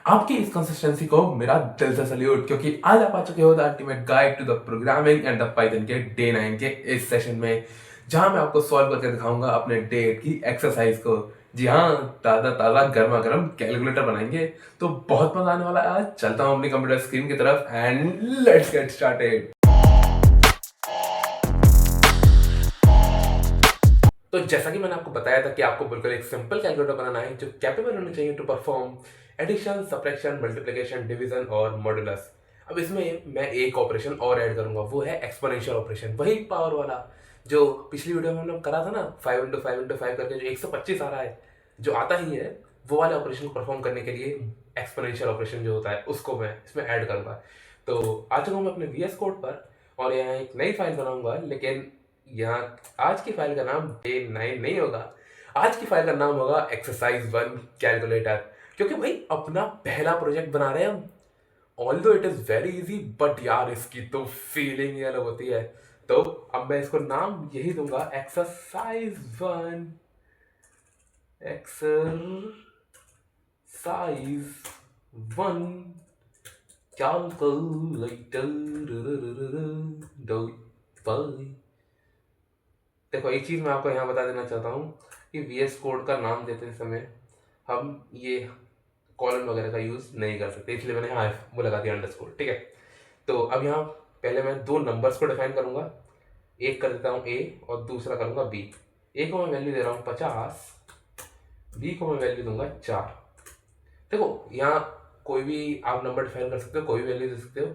आपकी इस कंसिस्टेंसी को मेरा दिल से सल्यूट, क्योंकि आज आप आ चुके हो the ultimate guide to the programming and the Python के डे 9 के इस सेशन में, जहां मैं आपको सॉल्व करके दिखाऊंगा अपने डे 8 की एक्सरसाइज को। जी हाँ, ताज़ा ताज़ा गर्मा गर्म कैलकुलेटर बनाएंगे। तो बहुत मजा आने वाला है। आज चलता हूँ अपनी कंप्यूटर स्क्रीन की तरफ एंड लेट्स गेट स्टार्टेड। तो जैसा कि मैंने आपको बताया था कि आपको बिल्कुल एक सिंपल कैलकुलेटर बनाना है जो कैपेबल होनी चाहिए to perform addition, subtraction, multiplication, division और मॉड्यूलस। अब इसमें मैं एक ऑपरेशन और ऐड करूंगा, वो है एक्सपोनेंशियल ऑपरेशन, वही पावर वाला जो पिछली वीडियो में हमने करा था ना, 5 × 5 × 5 करके जो 125 आ रहा है, जो आता ही है, वो वाले ऑपरेशन को परफॉर्म करने के लिए एक्सपोनेंशियल ऑपरेशन जो होता है उसको मैं इसमें ऐड करूंगा। तो आ चुका हूँ मैं अपने VS कोड पर और यहाँ एक नई फाइल बनाऊंगा, लेकिन यहाँ आज की फाइल का नाम डे 9 नहीं होगा। आज की फाइल का नाम होगा एक्सरसाइज 1 कैलकुलेटर, क्योंकि भाई अपना पहला प्रोजेक्ट बना रहे हैं हम। Although it is very easy, but यार इसकी तो फीलिंग ही अलग होती है। तो अब मैं इसको नाम यही दूंगा, एक्सरसाइज 1 एक्सरसाइज 1 कैलकुलेटर। देखो एक चीज़ मैं आपको यहाँ बता देना चाहता हूँ कि VS कोड का नाम देते समय हम ये कॉलन वगैरह का यूज़ नहीं कर सकते, इसलिए मैंने यहाँ वो लगा दिया अंडरस्कोर। ठीक है, तो अब यहाँ पहले मैं दो नंबर्स को डिफाइन करूँगा। एक कर देता हूँ A और दूसरा करूँगा B। A को मैं वैल्यू दे रहा हूँ 50, B को मैं वैल्यू दूंगा 4। देखो यहाँ कोई भी आप नंबर डिफाइन कर सकते हो, कोई भी वैल्यू दे सकते हो।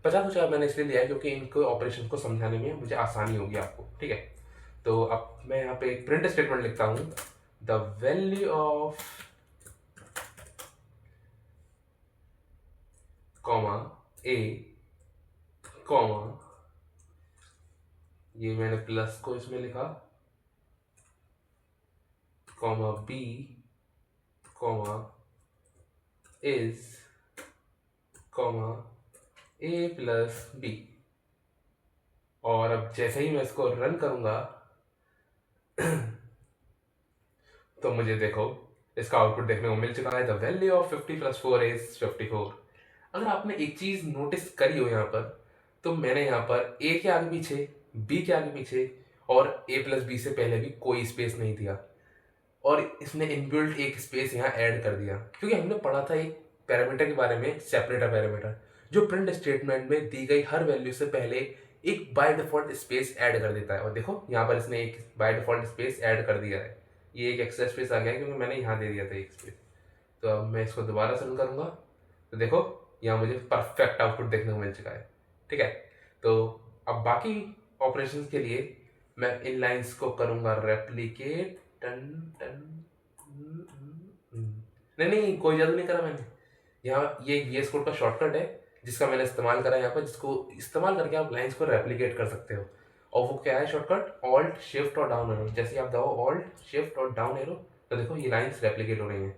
50 और 4 मैंने इसलिए लिया है क्योंकि इनको ऑपरेशन को समझाने में मुझे आसानी होगी आपको। ठीक है, तो अब मैं यहाँ पे एक प्रिंट स्टेटमेंट लिखता हूँ, the value of comma A comma, ये मैंने प्लस को इसमें लिखा, comma B comma is comma A plus B। और अब जैसे ही मैं इसको रन करूंगा तो मुझे देखो इसका आउटपुट देखने को मिल चुका है, द वैल्यू ऑफ 50 + 4 इज 54। अगर आपने एक चीज नोटिस करी हो यहाँ पर, तो मैंने यहाँ पर A के आगे पीछे, B के आगे पीछे और A + B से पहले भी कोई स्पेस नहीं दिया, और इसने इनबिल्ट एक स्पेस यहाँ ऐड कर दिया, क्योंकि हमने पढ़ा था एक पैरामीटर के बारे में, सेपरेटर पैरामीटर, जो प्रिंट स्टेटमेंट में दी गई हर वैल्यू से पहले एक बाय डिफॉल्ट स्पेस ऐड कर देता है। और देखो यहाँ पर इसने एक बाय डिफॉल्ट स्पेस ऐड कर दिया है, ये एक एक्स्ट्रा स्पेस आ गया है क्योंकि मैंने यहाँ दे दिया था एक स्पेस। तो अब मैं इसको दोबारा रन करूँगा, तो देखो यहाँ मुझे परफेक्ट आउटपुट देखने को मिल चुका है। ठीक है, तो अब बाकी ऑपरेशंस के लिए मैं इन लाइंस को करूँगा रेप्लीकेट। टन टन नहीं नहीं, कोई जादू नहीं करा मैंने। यहाँ ये VS कोड का शॉर्टकट है जिसका मैंने इस्तेमाल करा है यहाँ पर, जिसको इस्तेमाल करके आप लाइंस को रेप्लिकेट कर सकते हो। और वो क्या है शॉर्टकट, ऑल्ट शिफ्ट और डाउन एरो। जैसे आप दबाओ ऑल्ट शिफ्ट और डाउन एरो, तो देखो ये लाइंस रेप्लिकेट हो रही हैं।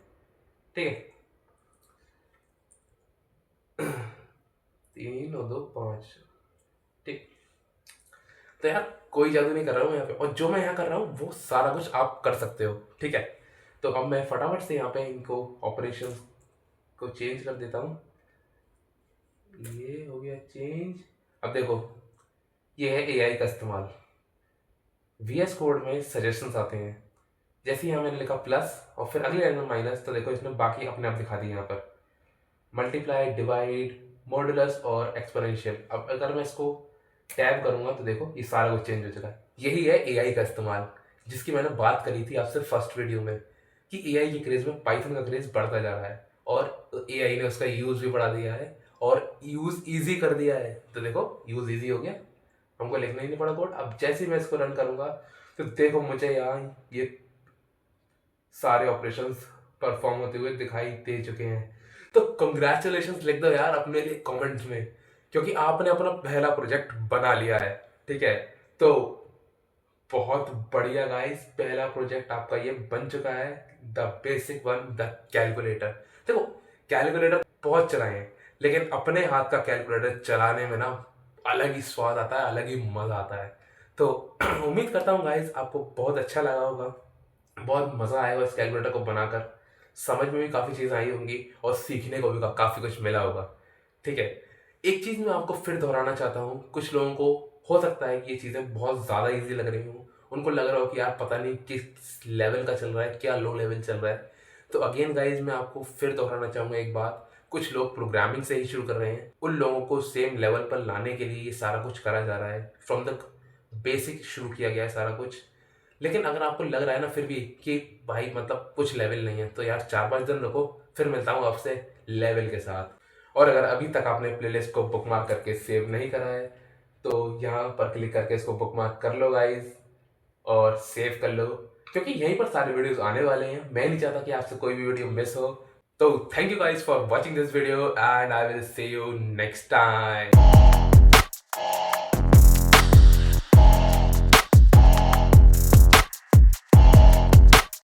ठीक है, 3 और 2 5। ठीक, तो यार कोई जादू नहीं कर रहा हूँ यहाँ पे, और जो मैं यहाँ कर रहा हूँ वो सारा कुछ आप कर सकते हो। ठीक है, तो अब मैं फटाफट से यहाँ पे इनको ऑपरेशंस को चेंज कर देता हूँ। ये हो गया चेंज। अब देखो ये है AI का इस्तेमाल। VS कोड में सजेशंस आते हैं, जैसे यहाँ मैंने लिखा प्लस और फिर अगले लाइन में माइनस, तो देखो इसने बाकी अपने आप दिखा दिए यहाँ पर, मल्टीप्लाई, डिवाइड, मॉडुलस और एक्सपोनेंशियल। अब अगर मैं इसको टैब करूंगा तो देखो ये सारा कुछ चेंज हो चुका है। यही है AI का इस्तेमाल, जिसकी मैंने बात करी थी आपसे फर्स्ट वीडियो में कि AI के क्रेज में पाइथन का क्रेज बढ़ता जा रहा है, और AI ने उसका यूज भी बढ़ा दिया है और यूज इजी कर दिया है। तो देखो यूज इजी हो गया, हमको लिखना ही नहीं पड़ा कोड। अब जैसे ही मैं इसको रन करूंगा तो देखो मुझे यहाँ ये सारे ऑपरेशंस परफॉर्म होते हुए दिखाई दे चुके हैं। तो कंग्रेचुलेशंस लिख दो यार अपने लिए कमेंट्स में, क्योंकि आपने अपना पहला प्रोजेक्ट बना लिया है। ठीक है, तो बहुत बढ़िया गाइस, पहला प्रोजेक्ट आपका ये बन चुका है, द बेसिक 1 द कैलकुलेटर। देखो कैलकुलेटर बहुत चलाए हैं, लेकिन अपने हाथ का कैलकुलेटर चलाने में ना अलग ही स्वाद आता है, अलग ही मजा आता है। तो उम्मीद करता हूँ गाइस आपको बहुत अच्छा लगा होगा, बहुत मजा आएगा इस कैलकुलेटर को बनाकर। समझ में भी काफ़ी चीज़ें आई होंगी और सीखने को भी काफ़ी कुछ मिला होगा। ठीक है, एक चीज़ मैं आपको फिर दोहराना चाहता हूँ। कुछ लोगों को हो सकता है कि ये चीज़ें बहुत ज़्यादा ईजी लग रही हों, उनको लग रहा हो कि यार पता नहीं किस लेवल का चल रहा है, क्या लो लेवल चल रहा है। तो अगेन गाइज मैं आपको फिर दोहराना चाहूँगा एक बात, कुछ लोग प्रोग्रामिंग से ही शुरू कर रहे हैं, उन लोगों को सेम लेवल पर लाने के लिए ये सारा कुछ करा जा रहा है। फ्रॉम द बेसिक शुरू किया गया है सारा कुछ। लेकिन अगर आपको लग रहा है ना फिर भी कि भाई मतलब कुछ लेवल नहीं है, तो यार 4-5 दिन रुको, फिर मिलता हूँ आपसे लेवल के साथ। और अगर अभी तक आपने प्लेलिस्ट को बुकमार्क करके सेव नहीं करा है तो यहाँ पर क्लिक करके इसको बुकमार्क कर लो गाइज और सेव कर लो, क्योंकि यहीं पर सारे वीडियोस आने वाले हैं। मैं नहीं चाहता कि आपसे कोई भी वीडियो मिस हो। तो thank you guys for watching this video and I will see you next time.